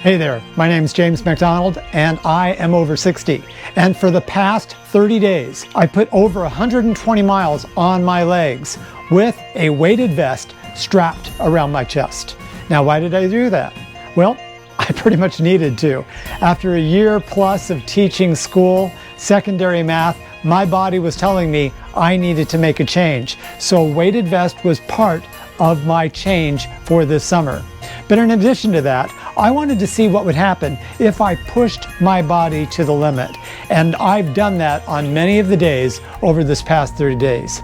Hey there, my name's James McDonald and I am over 60. And for the past 30 days, I put over 120 miles on my legs with a weighted vest strapped around my chest. Now, why did I do that? Well, I pretty much needed to. After a year plus of teaching school, secondary math, my body was telling me I needed to make a change. So a weighted vest was part of my change for this summer. But in addition to that, I wanted to see what would happen if I pushed my body to the limit. And I've done that on many of the days over this past 30 days.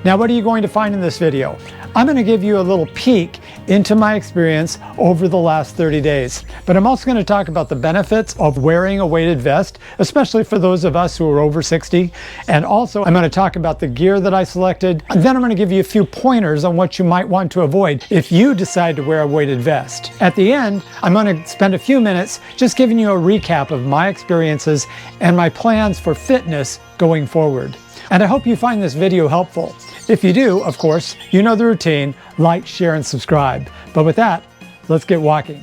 Now, what are you going to find in this video? I'm going to give you a little peek into my experience over the last 30 days. But I'm also going to talk about the benefits of wearing a weighted vest, especially for those of us who are over 60. And also, I'm going to talk about the gear that I selected. And then I'm going to give you a few pointers on what you might want to avoid if you decide to wear a weighted vest. At the end, I'm going to spend a few minutes just giving you a recap of my experiences and my plans for fitness going forward. And I hope you find this video helpful. If you do, of course, you know the routine: like, share, and subscribe. But with that, let's get walking.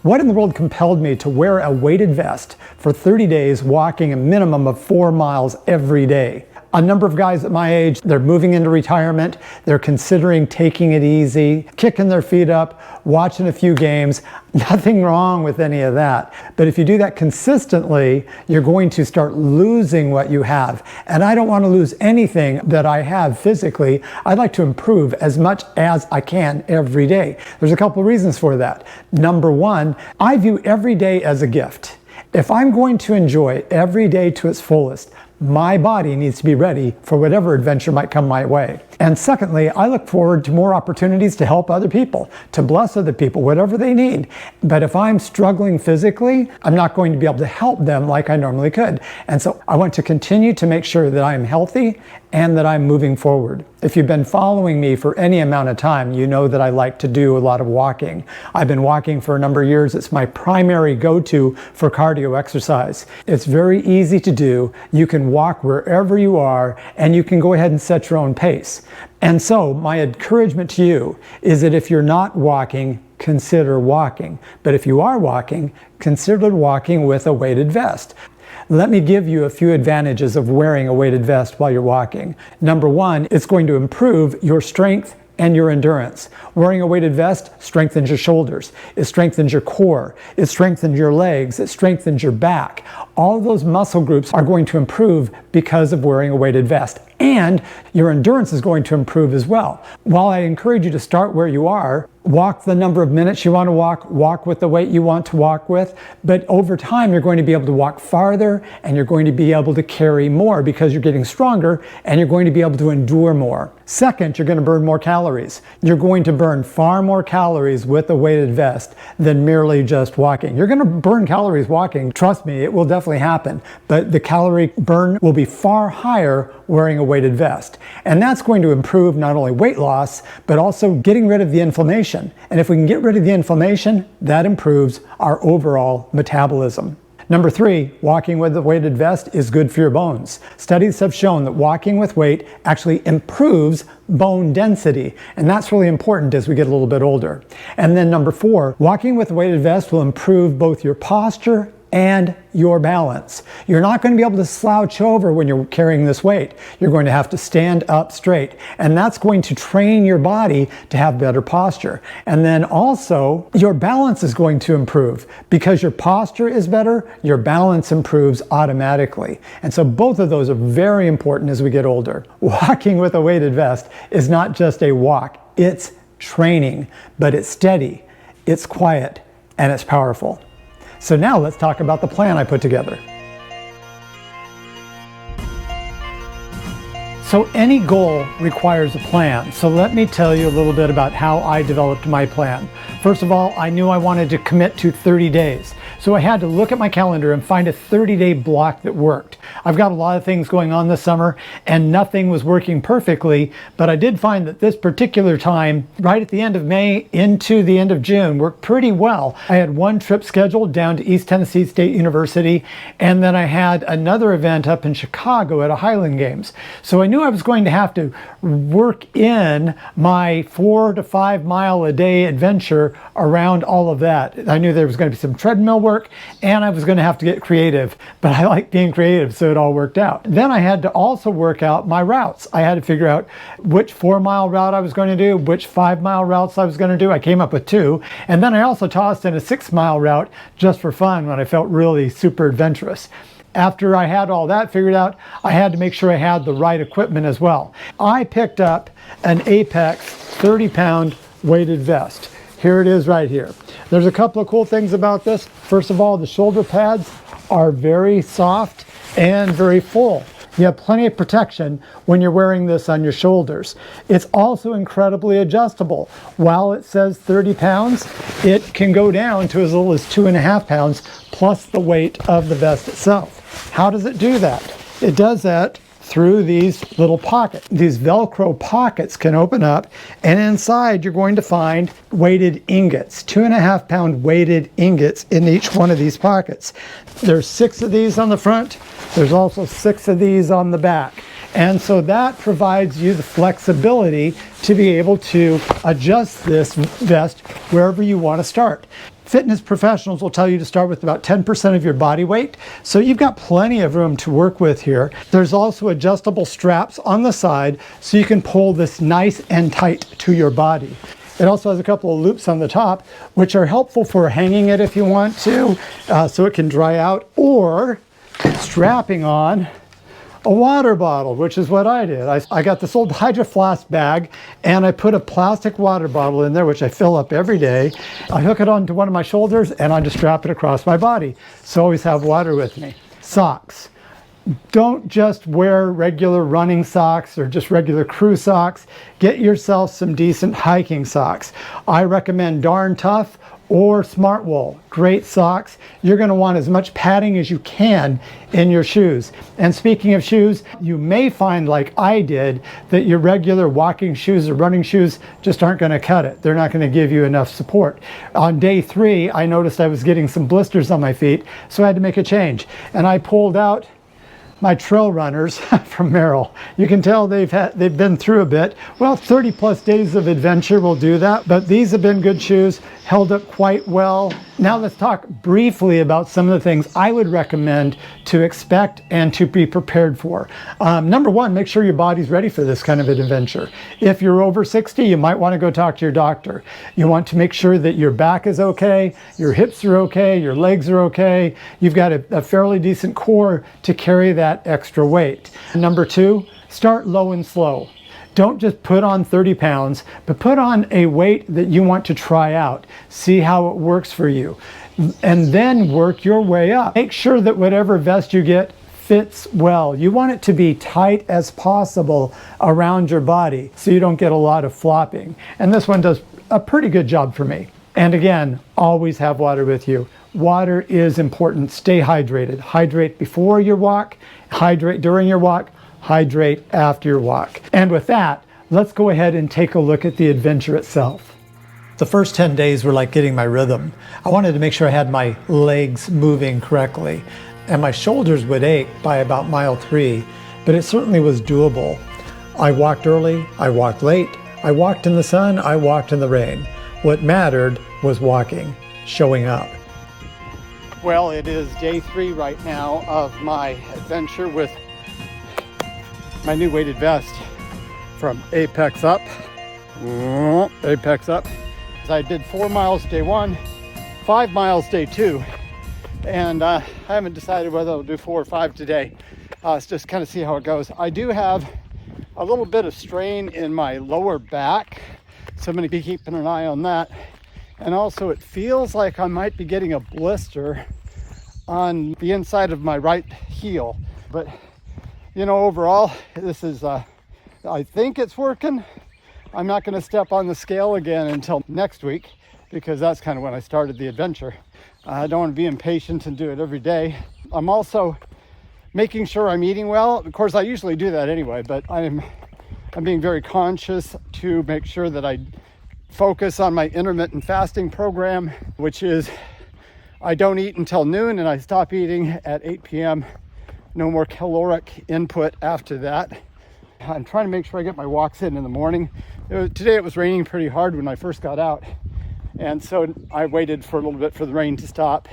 What in the world compelled me to wear a weighted vest for 30 days, walking a minimum of 4 miles every day? A number of guys at my age, they're moving into retirement, they're considering taking it easy, kicking their feet up, watching a few games. Nothing wrong with any of that. But if you do that consistently, you're going to start losing what you have. And I don't want to lose anything that I have physically. I'd like to improve as much as I can every day. There's a couple of reasons for that. Number one, I view every day as a gift. If I'm going to enjoy every day to its fullest, my body needs to be ready for whatever adventure might come my way. And secondly, I look forward to more opportunities to help other people, to bless other people, whatever they need. But if I'm struggling physically, I'm not going to be able to help them like I normally could. And so I want to continue to make sure that I'm healthy and that I'm moving forward. If you've been following me for any amount of time, you know that I like to do a lot of walking. I've been walking for a number of years. It's my primary go-to for cardio exercise. It's very easy to do. You can walk wherever you are, and you can go ahead and set your own pace. And so my encouragement to you is that if you're not walking, consider walking. But if you are walking, consider walking with a weighted vest. Let me give you a few advantages of wearing a weighted vest while you're walking. Number one, it's going to improve your strength and your endurance. Wearing a weighted vest strengthens your shoulders, it strengthens your core, it strengthens your legs, it strengthens your back. All of those muscle groups are going to improve because of wearing a weighted vest. And your endurance is going to improve as well. While I encourage you to start where you are, walk the number of minutes you want to walk with the weight you want to walk with, but over time you're going to be able to walk farther and you're going to be able to carry more because you're getting stronger and you're going to be able to endure more. Second, you're going to burn more calories. You're going to burn far more calories with a weighted vest than merely just walking. You're going to burn calories walking. Trust me, it will definitely happen, but the calorie burn will be far higher wearing a weighted vest. And that's going to improve not only weight loss, but also getting rid of the inflammation. And if we can get rid of the inflammation, that improves our overall metabolism. Number three, walking with a weighted vest is good for your bones. Studies have shown that walking with weight actually improves bone density, and that's really important as we get a little bit older. And then number four, walking with a weighted vest will improve both your posture and your balance. You're not going to be able to slouch over when you're carrying this weight. You're going to have to stand up straight, and that's going to train your body to have better posture. And then also, your balance is going to improve. Because your posture is better, your balance improves automatically. And so both of those are very important as we get older. Walking with a weighted vest is not just a walk, it's training, but it's steady, it's quiet, and it's powerful. So now let's talk about the plan I put together. So any goal requires a plan. So let me tell you a little bit about how I developed my plan. First of all, I knew I wanted to commit to 30 days. So I had to look at my calendar and find a 30-day block that worked. I've got a lot of things going on this summer and nothing was working perfectly, but I did find that this particular time, right at the end of May into the end of June, worked pretty well. I had one trip scheduled down to East Tennessee State University, and then I had another event up in Chicago at a Highland Games. So I knew I was going to have to work in my 4 to 5 mile a day adventure around all of that. I knew there was going to be some treadmill work and I was going to have to get creative, but I like being creative, so it all worked out. Then I had to also work out my routes. I had to figure out which 4-mile route I was going to do, which 5-mile routes I was going to do. I came up with 2, and then I also tossed in a 6-mile route just for fun when I felt really super adventurous. After I had all that figured out, I had to make sure I had the right equipment as well. I picked up an Apex 30-pound weighted vest. Here it is right here. There's a couple of cool things about this. First of all, the shoulder pads are very soft and very full. You have plenty of protection when you're wearing this on your shoulders. It's also incredibly adjustable. While it says 30 pounds, it can go down to as little as 2.5 pounds plus the weight of the vest itself. How does it do that? It does that through these little pockets. These Velcro pockets can open up, and inside you're going to find weighted ingots, 2.5 pound weighted ingots in each one of these pockets. There's 6 of these on the front. There's also 6 of these on the back. And so that provides you the flexibility to be able to adjust this vest wherever you want to start. Fitness professionals will tell you to start with about 10% of your body weight, so you've got plenty of room to work with here. There's also adjustable straps on the side so you can pull this nice and tight to your body. It also has a couple of loops on the top, which are helpful for hanging it if you want to, so it can dry out, or strapping on a water bottle, which is what I did. I got this old Hydro Flask bag and I put a plastic water bottle in there, which I fill up every day. I hook it onto one of my shoulders and I just strap it across my body. So I always have water with me. Socks. Don't just wear regular running socks or just regular crew socks. Get yourself some decent hiking socks. I recommend Darn Tough or Smart Wool. Great socks. You're going to want as much padding as you can in your shoes. And speaking of shoes, you may find, like I did, that your regular walking shoes or running shoes just aren't going to cut it. They're not going to give you enough support. On day 3, I noticed I was getting some blisters on my feet, so I had to make a change. And I pulled out my trail runners from Merrell. You can tell they've been through a bit. Well, 30 plus days of adventure will do that, but these have been good shoes, held up quite well. Now let's talk briefly about some of the things I would recommend to expect and to be prepared for. Number 1, make sure your body's ready for this kind of an adventure. If you're over 60, you might want to go talk to your doctor. You want to make sure that your back is okay, your hips are okay, your legs are okay, you've got a fairly decent core to carry that extra weight. Number 2, start low and slow. Don't just put on 30 pounds, but put on a weight that you want to try out. See how it works for you. And then work your way up. Make sure that whatever vest you get fits well. You want it to be tight as possible around your body so you don't get a lot of flopping. And this one does a pretty good job for me. And again, always have water with you. Water is important. Stay hydrated. Hydrate before your walk, hydrate during your walk, hydrate after your walk. And with that, let's go ahead and take a look at the adventure itself. The first 10 days were like getting my rhythm. I wanted to make sure I had my legs moving correctly, and my shoulders would ache by about mile 3, but it certainly was doable. I walked early, I walked late, I walked in the sun, I walked in the rain. What mattered was walking, showing up. Well, it is day 3 right now of my adventure with my new weighted vest from ApexUp. ApexUp. I did 4 miles day 1, 5 miles day 2, and I haven't decided whether I'll do 4 or 5 today. Let's just kind of see how it goes. I do have a little bit of strain in my lower back, so I'm going to be keeping an eye on that. And also it feels like I might be getting a blister on the inside of my right heel, but you know, overall this is I think it's working. I'm not going to step on the scale again until next week, because that's kind of when I started the adventure. I don't want to be impatient and do it every day. I'm also making sure I'm eating well. Of course, I usually do that anyway, but I'm being very conscious to make sure that I focus on my intermittent fasting program, which is I don't eat until noon and I stop eating at 8 p.m. No more caloric input after that. I'm trying to make sure I get my walks in the morning. Today it was raining pretty hard when I first got out, and so I waited for a little bit for the rain to stop.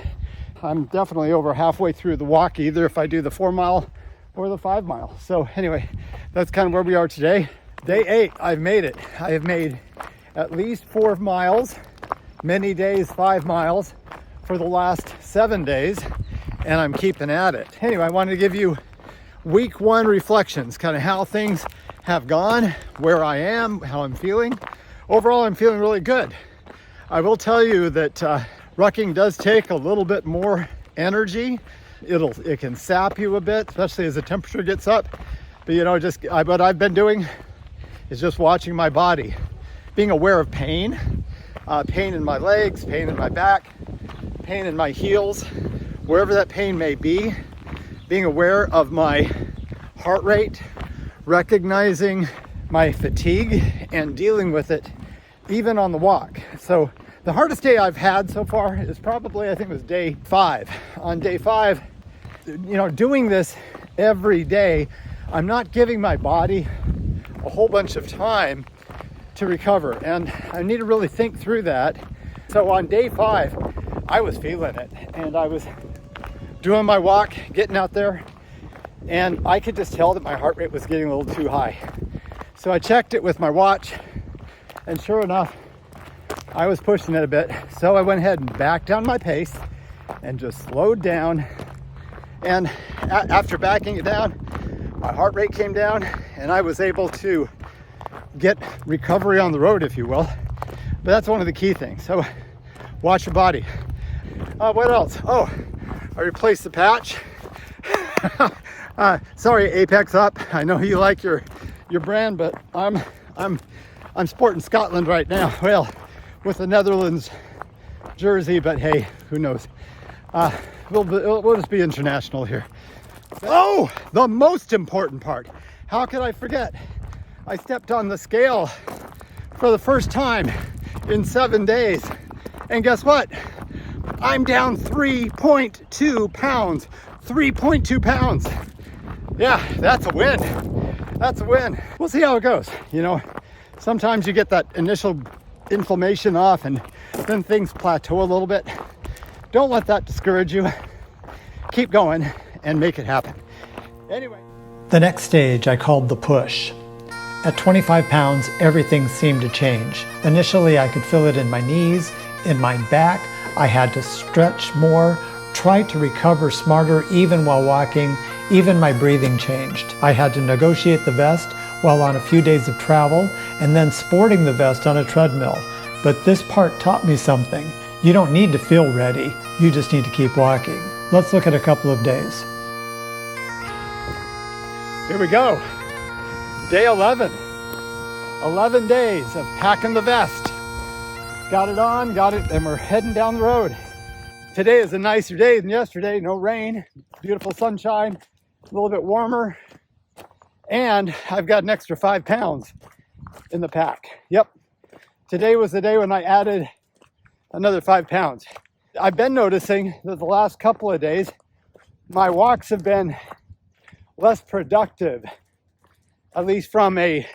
I'm definitely over halfway through the walk, either if I do the 4 mile or the 5 mile. So anyway, that's kind of where we are today. Day 8, I've made it. I have made at least 4 miles, many days 5 miles for the last 7 days, and I'm keeping at it. Anyway, I wanted to give you week 1 reflections, kind of how things have gone, where I am, how I'm feeling. Overall, I'm feeling really good. I will tell you that rucking does take a little bit more energy. It can sap you a bit, especially as the temperature gets up. But what I've been doing is just watching my body, being aware of pain in my legs, pain in my back, pain in my heels, wherever that pain may be, being aware of my heart rate, recognizing my fatigue and dealing with it even on the walk. So the hardest day I've had so far is probably, I think it was day 5. On day 5, doing this every day, I'm not giving my body a whole bunch of time to recover, and I need to really think through that. So on day 5, I was feeling it, and I was doing my walk, getting out there, and I could just tell that my heart rate was getting a little too high. So I checked it with my watch, and sure enough, I was pushing it a bit. So I went ahead and backed down my pace and just slowed down. And after backing it down, my heart rate came down, and I was able to get recovery on the road, if you will. But that's one of the key things. So watch your body. What else? Oh, I replaced the patch. Sorry, ApexUp. I know you like your brand, but I'm sporting Scotland right now. Well, with the Netherlands jersey, but hey, who knows? We'll just be international here. Oh, the most important part. How could I forget? I stepped on the scale for the first time in 7 days, and guess what? I'm down 3.2 pounds. 3.2 pounds. Yeah, that's a win. That's a win. We'll see how it goes. Sometimes you get that initial inflammation off, and then things plateau a little bit. Don't let that discourage you. Keep going and make it happen. Anyway. The next stage I called the push. At 25 pounds, everything seemed to change. Initially, I could feel it in my knees, in my back. I had to stretch more, try to recover smarter even while walking. Even my breathing changed. I had to negotiate the vest while on a few days of travel, and then sporting the vest on a treadmill. But this part taught me something. You don't need to feel ready. You just need to keep walking. Let's look at a couple of days. Here we go. Day 11. 11 days of packing the vest. Got it on, got it, and we're heading down the road. Today is a nicer day than yesterday. No rain, beautiful sunshine, a little bit warmer. And I've got an extra 5 pounds in the pack. Yep. Today was the day when I added another 5 pounds. I've been noticing that the last couple of days, my walks have been less productive, at least from a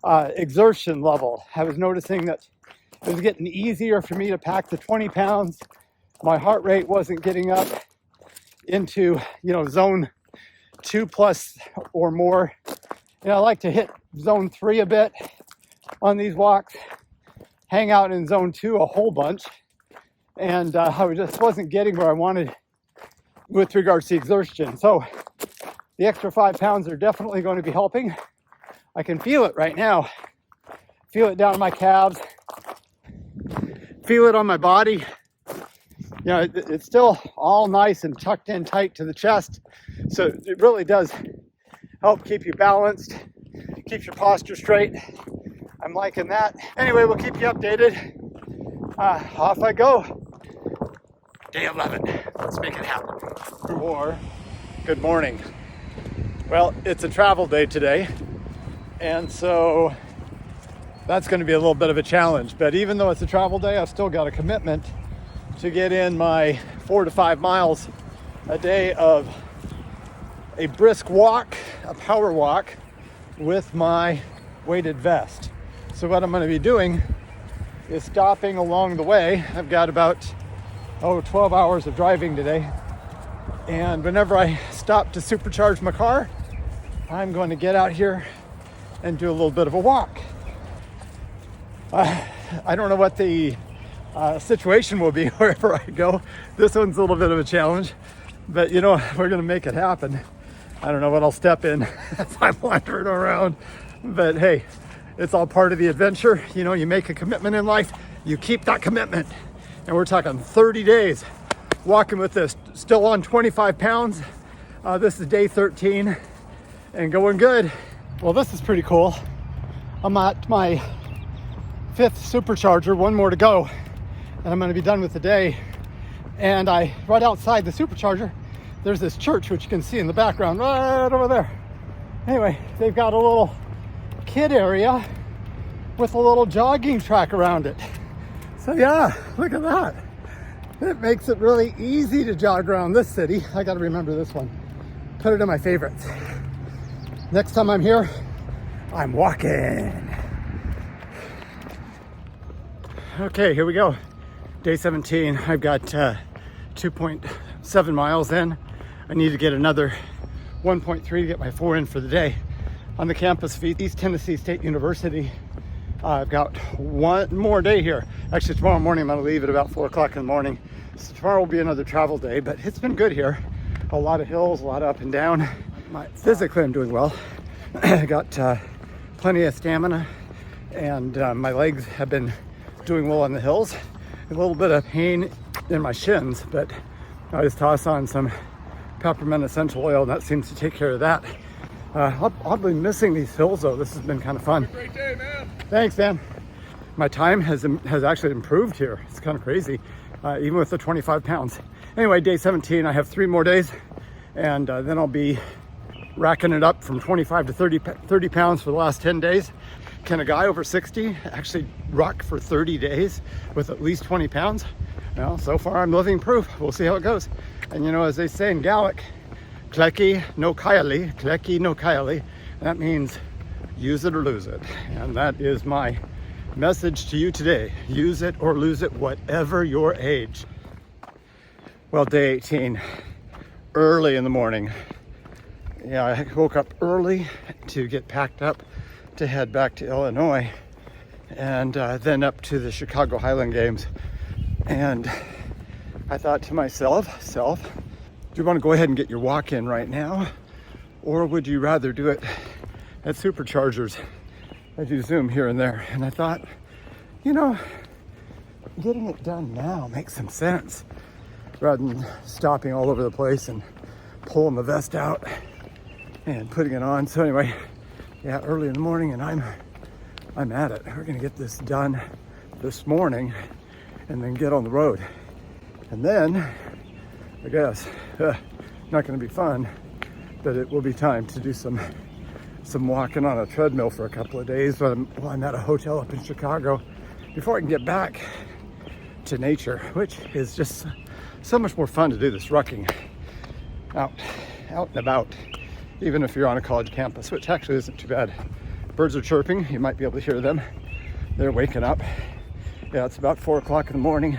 exertion level. I was noticing that it was getting easier for me to pack the 20 pounds. My heart rate wasn't getting up into, zone 2+ or more. I like to hit zone 3 a bit on these walks, hang out in zone 2 a whole bunch. And I just wasn't getting where I wanted with regards to exertion. So the extra 5 pounds are definitely going to be helping. I can feel it right now. Feel it down in my calves. Feel it on my body. It's still all nice and tucked in tight to the chest. So it really does help keep you balanced, keeps your posture straight. I'm liking that. Anyway, we'll keep you updated. Off I go. Day 11. Let's make it happen. Or good morning. Well, it's a travel day today, and so that's going to be a little bit of a challenge. But even though it's a travel day, I've still got a commitment to get in my 4 to 5 miles a day of a brisk walk, a power walk with my weighted vest. So what I'm going to be doing is stopping along the way. I've got about 12 hours of driving today, and whenever I stop to supercharge my car, I'm going to get out here and do a little bit of a walk. I don't know what the situation will be wherever I go. This one's a little bit of a challenge, but you know, we're going to make it happen. I don't know what I'll step in as I'm wandering around, but hey, it's all part of the adventure. You know, you make a commitment in life, you keep that commitment. And we're talking 30 days walking with this, still on 25 pounds. This is day 13 and going good. Well, this is pretty cool. I'm at my 5th supercharger, one more to go, and I'm gonna be done with the day. And right outside the supercharger, there's this church, which you can see in the background right over there. Anyway, they've got a little kid area with a little jogging track around it. So yeah, look at that. It makes it really easy to jog around this city. I gotta remember this one. Put it in my favorites. Next time I'm here, I'm walking. Okay, here we go. Day 17. I've got 2.7 miles in. I need to get another 1.3 to get my 4 in for the day. On the campus of East Tennessee State University, I've got one more day here. Actually, tomorrow morning I'm gonna leave at about 4 o'clock in the morning. So tomorrow will be another travel day, but it's been good here. A lot of hills, a lot of up and down. Physically, I'm doing well. I got plenty of stamina, and my legs have been doing well on the hills. A little bit of pain in my shins, but I just toss on some peppermint essential oil, and that seems to take care of that. I'll be missing these hills though. This has been kind of fun. Great day, man. Thanks, man. My time has actually improved here. It's kind of crazy, even with the 25 pounds. Anyway, day 17, I have 3 more days, and then I'll be racking it up from 25 to 30 pounds for the last 10 days. Can a guy over 60 actually rock for 30 days with at least 20 pounds? Well, so far I'm living proof. We'll see how it goes. And you know, as they say in Gaelic, Kleki no Kylie, Kleki no Kylie. That means use it or lose it. And that is my message to you today. Use it or lose it, whatever your age. Well, day 18, early in the morning. Yeah, I woke up early to get packed up to head back to Illinois, and then up to the Chicago Highland Games. And I thought to myself, do you want to go ahead and get your walk in right now? Or would you rather do it at superchargers as you zoom here and there? And I thought, you know, getting it done now makes some sense rather than stopping all over the place and pulling the vest out and putting it on. So anyway, yeah, early in the morning, and I'm at it. We're gonna get this done this morning and then get on the road. And then, I guess, not gonna be fun, but it will be time to do some walking on a treadmill for a couple of days while I'm at a hotel up in Chicago before I can get back to nature, which is just so much more fun to do this rucking out and about, even if you're on a college campus, which actually isn't too bad. Birds are chirping. You might be able to hear them. They're waking up. Yeah, it's about 4 o'clock in the morning,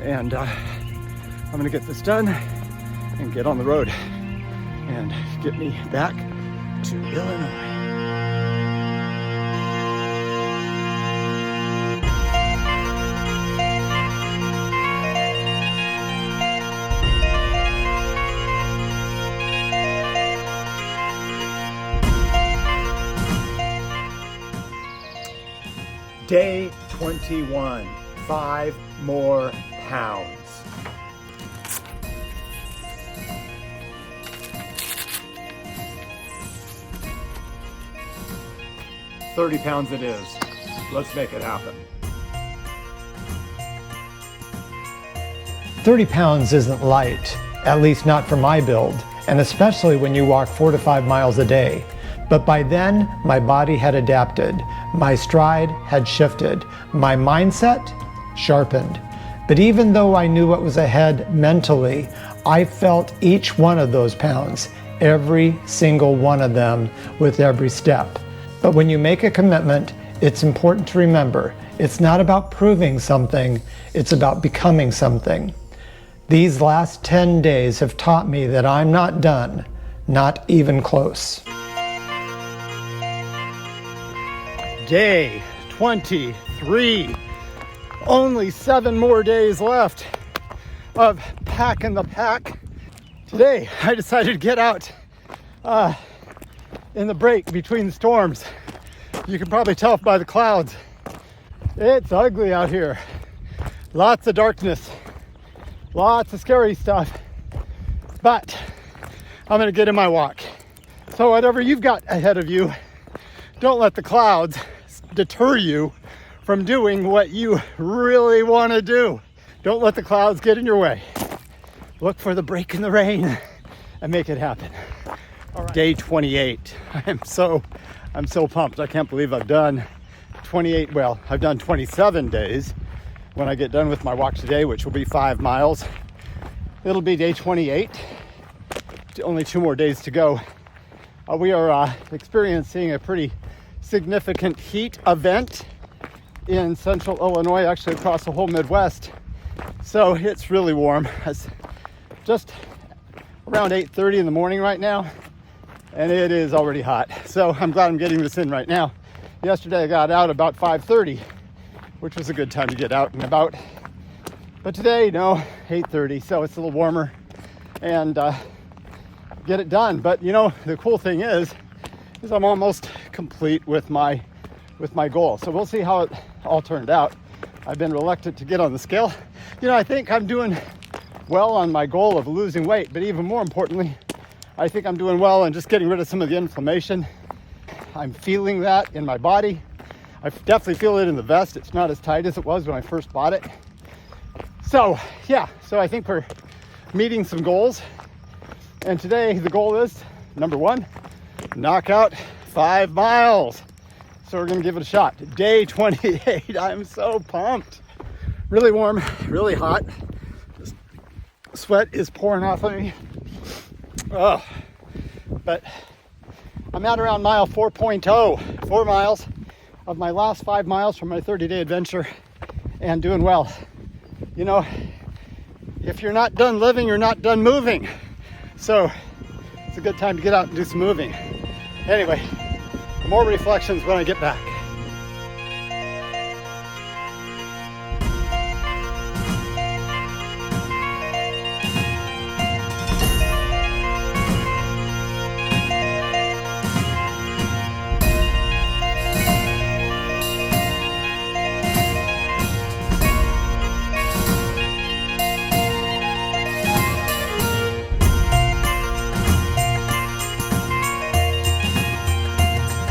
and I'm gonna get this done and get on the road and get me back to Illinois. Day 21, 5 more pounds. £30 it is. Let's make it happen. 30 pounds isn't light, at least not for my build, and especially when you walk 4 to 5 miles a day. But by then, my body had adapted, my stride had shifted, my mindset sharpened. But even though I knew what was ahead mentally, I felt each one of those pounds, every single one of them, with every step. But when you make a commitment, it's important to remember, it's not about proving something, it's about becoming something. These last 10 days have taught me that I'm not done, not even close. Day 23. Only 7 more days left of packing the pack. Today, I decided to get out in the break between storms. You can probably tell by the clouds. It's ugly out here. Lots of darkness. Lots of scary stuff. But I'm gonna get in my walk. So whatever you've got ahead of you, don't let the clouds deter you from doing what you really want to do. Don't let the clouds get in your way. Look for the break in the rain and make it happen. All right. Day 28. I'm so pumped. I can't believe I've done 28. Well, I've done 27 days. When I get done with my walk today, which will be 5 miles, it'll be day 28. Only 2 more days to go. We are experiencing a pretty significant heat event in central Illinois, actually across the whole Midwest. So it's really warm. It's just around 8:30 in the morning right now, and it is already hot. So I'm glad I'm getting this in right now. Yesterday I got out about 5:30, which was a good time to get out and about. But today, no, 8:30, so it's a little warmer and get it done. But you know, the cool thing is I'm almost complete with my goal. So we'll see how it all turned out. I've been reluctant to get on the scale. You know, I think I'm doing well on my goal of losing weight, but even more importantly, I think I'm doing well on just getting rid of some of the inflammation. I'm feeling that in my body. I definitely feel it in the vest. It's not as tight as it was when I first bought it. So yeah, so I think we're meeting some goals. And today the goal is, number 1, knock out 5 miles. So we're gonna give it a shot. Day 28, I'm so pumped. Really warm, really hot. Sweat is pouring off of me. Oh, but I'm at around mile 4.0, 4 miles of my last 5 miles from my 30-day adventure, and doing well. You know, if you're not done living, you're not done moving. So it's a good time to get out and do some moving. Anyway, more reflections when I get back.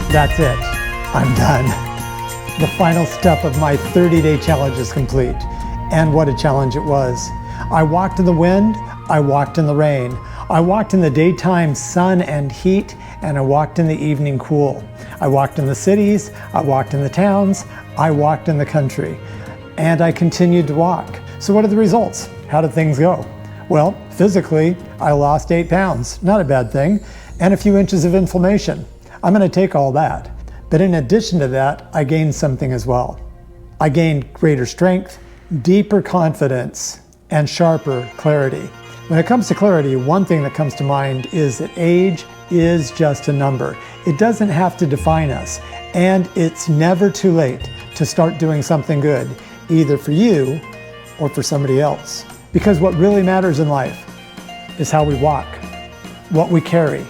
That's it. I'm done. The final step of my 30-day challenge is complete. And what a challenge it was. I walked in the wind, I walked in the rain. I walked in the daytime sun and heat, and I walked in the evening cool. I walked in the cities, I walked in the towns, I walked in the country. And I continued to walk. So what are the results? How did things go? Well, physically, I lost 8 pounds, not a bad thing, and a few inches of inflammation. I'm going to take all that. But in addition to that, I gained something as well. I gained greater strength, deeper confidence, and sharper clarity. When it comes to clarity, one thing that comes to mind is that age is just a number. It doesn't have to define us. And it's never too late to start doing something good, either for you or for somebody else. Because what really matters in life is how we walk, what we carry,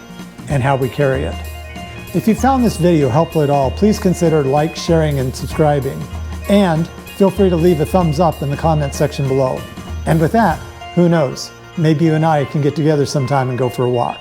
and how we carry it. If you found this video helpful at all, please consider sharing, and subscribing. And feel free to leave a thumbs up in the comment section below. And with that, who knows, maybe you and I can get together sometime and go for a walk.